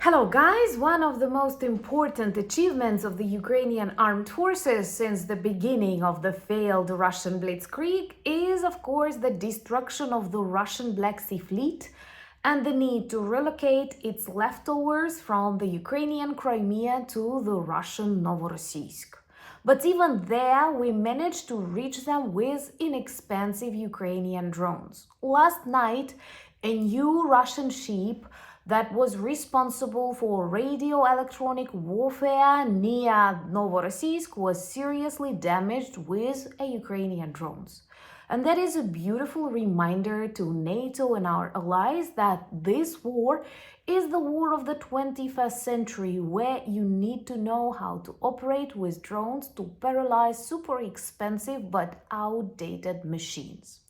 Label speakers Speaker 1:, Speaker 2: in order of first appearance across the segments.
Speaker 1: Hello guys! One of the most important achievements of the Ukrainian armed forces since the beginning of the failed Russian blitzkrieg is, of course, the destruction of the Russian Black Sea Fleet and the need to relocate its leftovers from the Ukrainian Crimea to the Russian Novorossiysk. But even there, we managed to reach them with inexpensive Ukrainian drones. Last night, a new Russian ship that was responsible for radio electronic warfare near Novorossiysk was seriously damaged with a Ukrainian drones. And that is a beautiful reminder to NATO and our allies that this war is the war of the 21st century, where you need to know how to operate with drones to paralyze super expensive but outdated machines.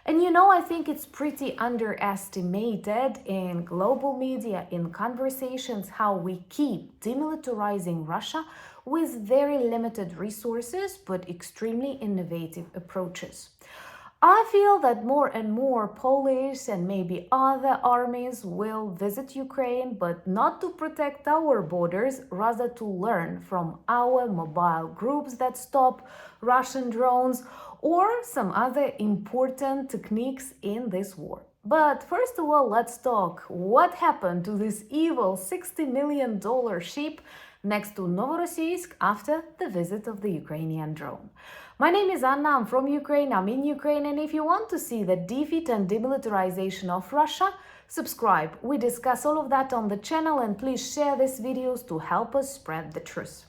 Speaker 1: And I think it's pretty underestimated in global media, in conversations, how we keep demilitarizing Russia with very limited resources but extremely innovative approaches. I feel that more and more Polish and maybe other armies will visit Ukraine, but not to protect our borders, rather to learn from our mobile groups that stop Russian drones or some other important techniques in this war. But first of all, let's talk what happened to this evil $60 million ship next to Novorossiysk after the visit of the Ukrainian drone. My name is Anna, I'm from Ukraine, I'm in Ukraine, and if you want to see the defeat and demilitarization of Russia, subscribe. We discuss all of that on the channel, and please share these videos to help us spread the truth.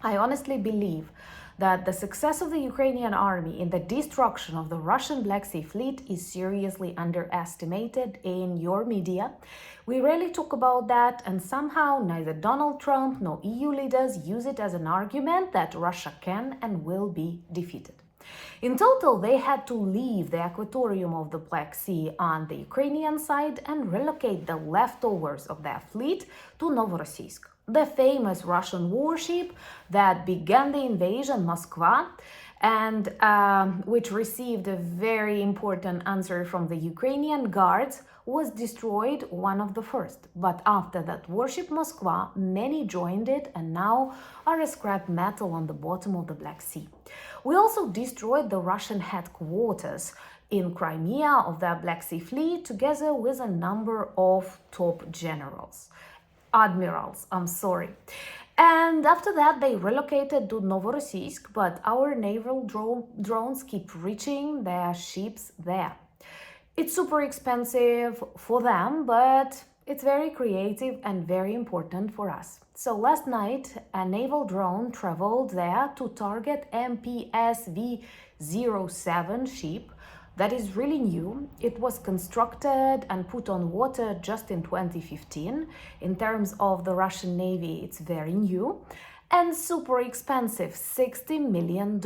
Speaker 1: I honestly believe that the success of the Ukrainian army in the destruction of the Russian Black Sea Fleet is seriously underestimated in your media. We rarely talk about that, and somehow neither Donald Trump nor EU leaders use it as an argument that Russia can and will be defeated. In total, they had to leave the aquatorium of the Black Sea on the Ukrainian side and relocate the leftovers of their fleet to Novorossiysk, the famous Russian warship that began the invasion Moskva and which received a very important answer from the Ukrainian guards, was destroyed one of the first. But after that warship Moskva, many joined it and now are a scrap metal on the bottom of the Black Sea. We also destroyed the Russian headquarters in Crimea of the Black Sea Fleet, together with a number of top generals. Admirals, And after that, they relocated to Novorossiysk, but our naval drones keep reaching their ships there. It's super expensive for them, but it's very creative and very important for us. So last night, a naval drone traveled there to target MPSV-07 ship that is really new. It was constructed and put on water just in 2015. In terms of the Russian Navy, it's very new and super expensive, $60 million.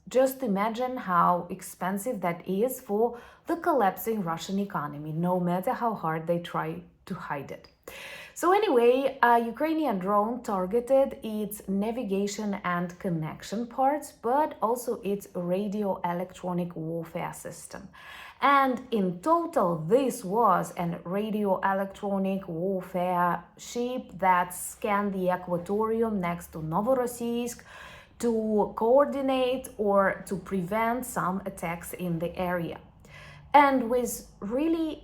Speaker 1: Just imagine how expensive that is for the collapsing Russian economy, no matter how hard they try to hide it. So anyway, a Ukrainian drone targeted its navigation and connection parts, but also its radio electronic warfare system. And in total, this was a radio electronic warfare ship that scanned the aquatorium next to Novorossiysk to coordinate or to prevent some attacks in the area. And with really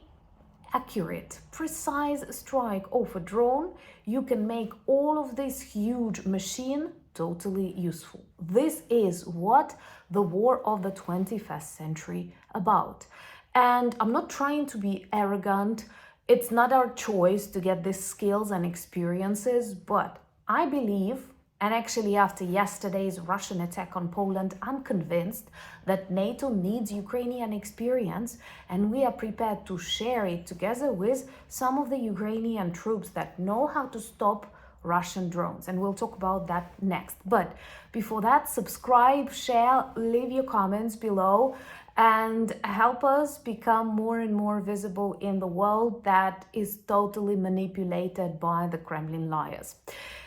Speaker 1: accurate, precise strike of a drone, you can make all of this huge machine totally useful. This is what the war of the 21st century about. And I'm not trying to be arrogant. It's not our choice to get these skills and experiences, but I believe, and actually after yesterday's Russian attack on Poland, I'm convinced that NATO needs Ukrainian experience, and we are prepared to share it together with some of the Ukrainian troops that know how to stop Russian drones. And we'll talk about that next. But before that, subscribe, share, leave your comments below, and help us become more and more visible in the world that is totally manipulated by the Kremlin liars.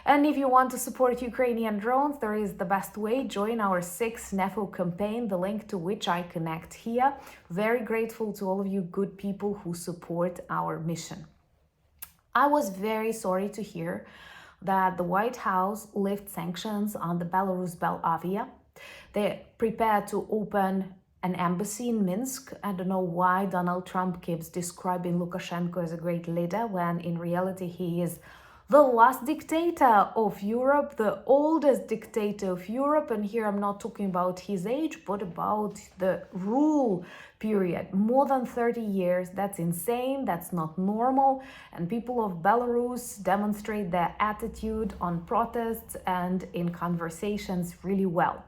Speaker 1: And if you want to support Ukrainian drones, there is the best way. Join our 6th NAFO campaign, the link to which I connect here. Very grateful to all of you good people who support our mission. I was very sorry to hear that the White House lifted sanctions on the Belarus Belavia. They're prepared to open an embassy in Minsk. I don't know why Donald Trump keeps describing Lukashenko as a great leader when in reality he is the last dictator of Europe, the oldest dictator of Europe. And here I'm not talking about his age, but about the rule period. More than 30 years. That's insane. That's not normal. And people of Belarus demonstrate their attitude on protests and in conversations really well.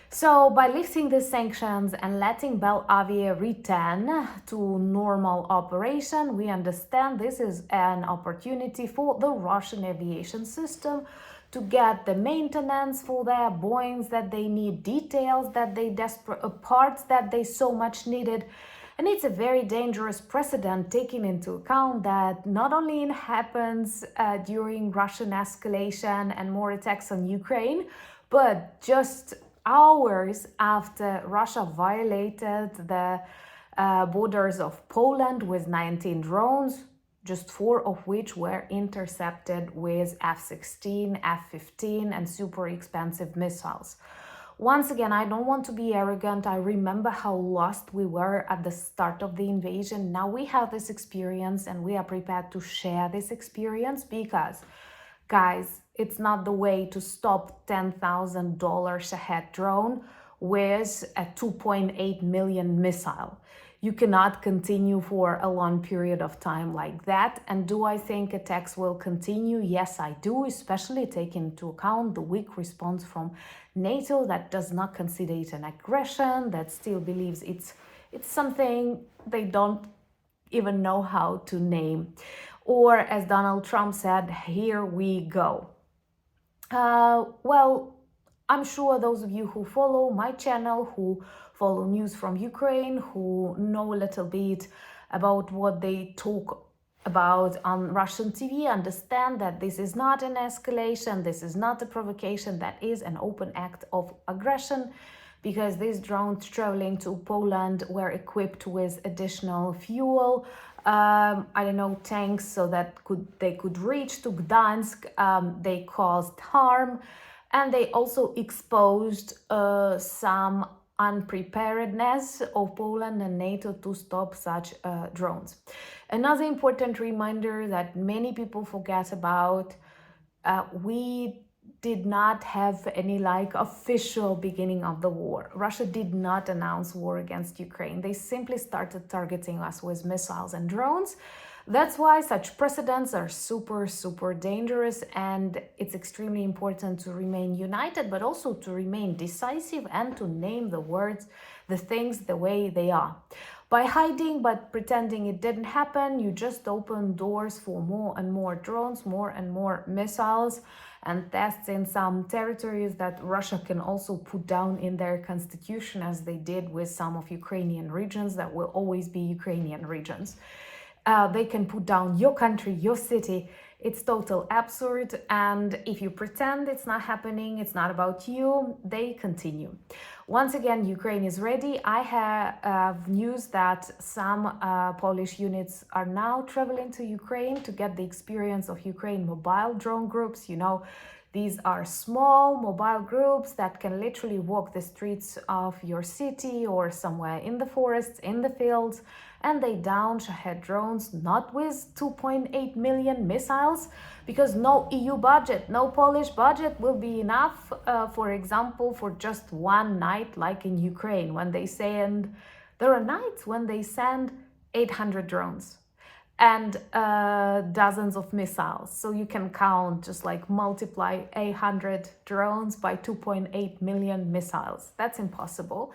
Speaker 1: So by lifting the sanctions and letting Belavia return to normal operation, we understand this is an opportunity for the Russian aviation system to get the maintenance for their Boeings that they need, details that they parts that they so much needed. And it's a very dangerous precedent, taking into account that not only it happens during Russian escalation and more attacks on Ukraine, but just hours after Russia violated the borders of Poland with 19 drones, just 4 of which were intercepted with F-16, F-15 and super expensive missiles. Once again, I don't want to be arrogant. I remember how lost we were at the start of the invasion. Now we have this experience and we are prepared to share this experience because, guys, it's not the way to stop $10,000 Shahed drone with a 2.8 million missile. You cannot continue for a long period of time like that. And do I think attacks will continue? Yes, I do, especially taking into account the weak response from NATO that does not consider it an aggression, that still believes it's something they don't even know how to name. Or as Donald Trump said, here we go. Well, I'm sure those of you who follow my channel, who follow news from Ukraine, who know a little bit about what they talk about on Russian TV, understand that this is not an escalation, this is not a provocation, that is an open act of aggression, because these drones traveling to Poland were equipped with additional fuel, tanks, so that they could reach to Gdansk. They caused harm, and they also exposed some unpreparedness of Poland and NATO to stop such drones. Another important reminder that many people forget about, we did not have any official beginning of the war. Russia did not announce war against Ukraine. They simply started targeting us with missiles and drones. That's why such precedents are super, super dangerous, and it's extremely important to remain united, but also to remain decisive and to name the things the way they are. By hiding, but pretending it didn't happen, you just open doors for more and more drones, more and more missiles, and tests in some territories that Russia can also put down in their constitution, as they did with some of Ukrainian regions that will always be Ukrainian regions. They can put down your country, your city. It's total absurd. And if you pretend it's not happening, it's not about you, they continue. Once again, Ukraine is ready. I have news that some Polish units are now traveling to Ukraine to get the experience of Ukraine mobile drone groups. You know, these are small mobile groups that can literally walk the streets of your city or somewhere in the forests, in the fields, and they down Shahed drones, not with 2.8 million missiles, because no EU budget, no Polish budget will be enough, for example, for just one night, like in Ukraine, when they send, there are nights when they send 800 drones and dozens of missiles. So you can count, just multiply 800 drones by 2.8 million missiles. That's impossible.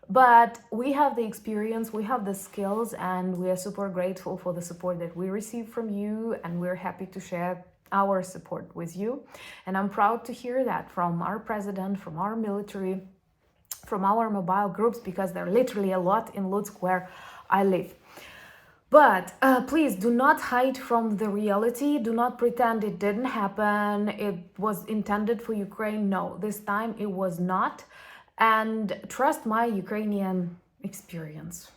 Speaker 1: But we have the experience, we have the skills, and we are super grateful for the support that we receive from you, and we're happy to share our support with you. And I'm proud to hear that from our president, from our military, from our mobile groups, because there are literally a lot in Lutsk where I live. But please do not hide from the reality. Do not pretend it didn't happen. It was intended for Ukraine. No, this time it was not. And trust my Ukrainian experience.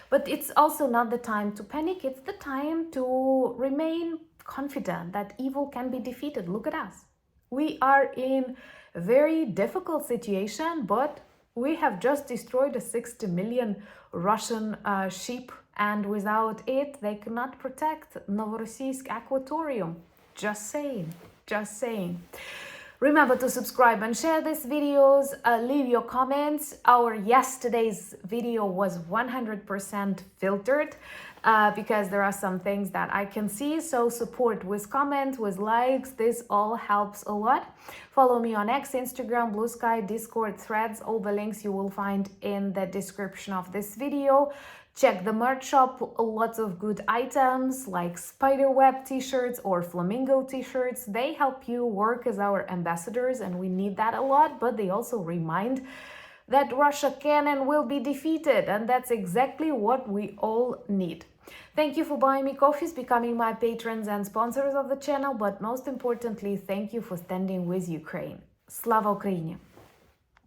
Speaker 1: But it's also not the time to panic. It's the time to remain confident that evil can be defeated. Look at us. We are in a very difficult situation, but we have just destroyed a 60 million Russian ship, and without it, they cannot protect Novorossiysk aquatorium. Just saying, just saying. Remember to subscribe and share these videos, leave your comments. Our yesterday's video was 100% filtered because there are some things that I can see. So support with comments, with likes. This all helps a lot. Follow me on X, Instagram, Blue Sky, Discord, Threads. All the links you will find in the description of this video. Check the merch shop, lots of good items like spiderweb t-shirts or flamingo t-shirts. They help you work as our ambassadors, and we need that a lot, but they also remind that Russia can and will be defeated, and that's exactly what we all need. Thank you for buying me coffees, becoming my patrons and sponsors of the channel, but most importantly, thank you for standing with Ukraine. Slava Ukraini!